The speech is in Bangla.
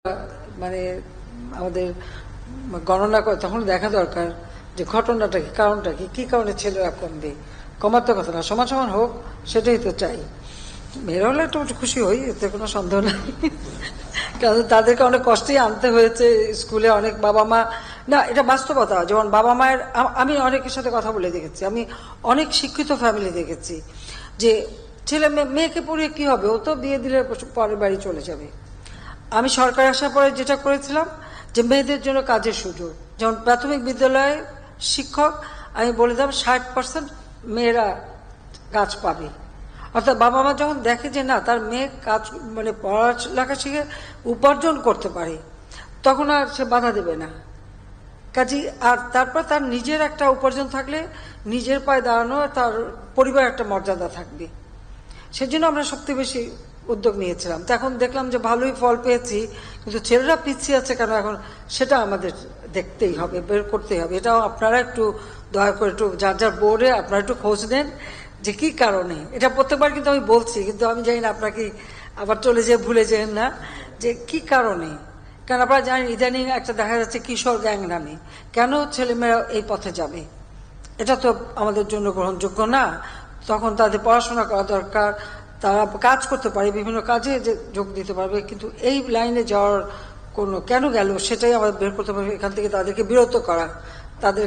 মানে আমাদের গণনা করে তখন দেখা দরকার যে ঘটনাটা কি, কারণটা কি, কি কারণে ছেলেরা কমবে। কমার তো কথা না, সমান সমান হোক, সেটাই তো চাই। মেয়েরা হলে একটু খুশি হই, এতে কোনো সন্দেহ নাই, কারণ তাদেরকে অনেক কষ্টেই আনতে হয়েছে স্কুলে। অনেক বাবা মা, না এটা বাস্তবতা, যেমন বাবা মায়ের, আমি অনেকের সাথে কথা বলে দেখেছি, আমি অনেক শিক্ষিত ফ্যামিলি দেখেছি যে ছেলে মেয়েকে পড়িয়ে কি হবে, ও তো বিয়ে দিলে পরের বাড়ি চলে যাবে। আমি সরকার আসার পরে যেটা করেছিলাম যে মেয়েদের জন্য কাজের সুযোগ, যেমন প্রাথমিক বিদ্যালয়ে শিক্ষক আমি বলে দিলাম 60% মেয়েরা কাজ পাবে। অর্থাৎ বাবা মা যখন দেখে যে না তার মেয়ে কাজ মানে পড়ালেখা শিখে উপার্জন করতে পারে, তখন আর সে বাধা দেবে না কাজী। আর তারপর তার নিজের একটা উপার্জন থাকলে নিজের পায়ে দাঁড়ানো, তার পরিবার একটা মর্যাদা থাকবে। সেজন্য আমরা সবচেয়ে বেশি উদ্যোগ নিয়েছিলাম। তো এখন দেখলাম যে ভালোই ফল পেয়েছি, কিন্তু ছেলেরা পিছিয়ে আছে কেন এখন, সেটা আমাদের দেখতেই হবে, বের করতেই হবে। এটাও আপনারা একটু দয়া করে একটু যার যার বোর্ডে আপনারা একটু খোঁজ নেন যে কি কারণে। এটা প্রত্যেকবার কিন্তু আমি বলছি, কিন্তু আমি জানি না আপনাকে আবার চলে যেয়ে ভুলে যেন না যে কি কারণে। কারণ আপনারা জানেন ইদানিং একটা দেখা যাচ্ছে কিশোর গ্যাং নামে, কেন ছেলেমেয়েরা এই পথে যাবে, এটা তো আমাদের জন্য গ্রহণযোগ্য না। তখন তাদের পড়াশোনা করা দরকার, তারা কাজ করতে পারে, বিভিন্ন কাজে যে যোগ দিতে পারবে, কিন্তু এই লাইনে যাওয়ার কোনো কেন গেল সেটাই আমাদের বের করতে পারবে। এখান থেকে তাদেরকে বিরত করা, তাদের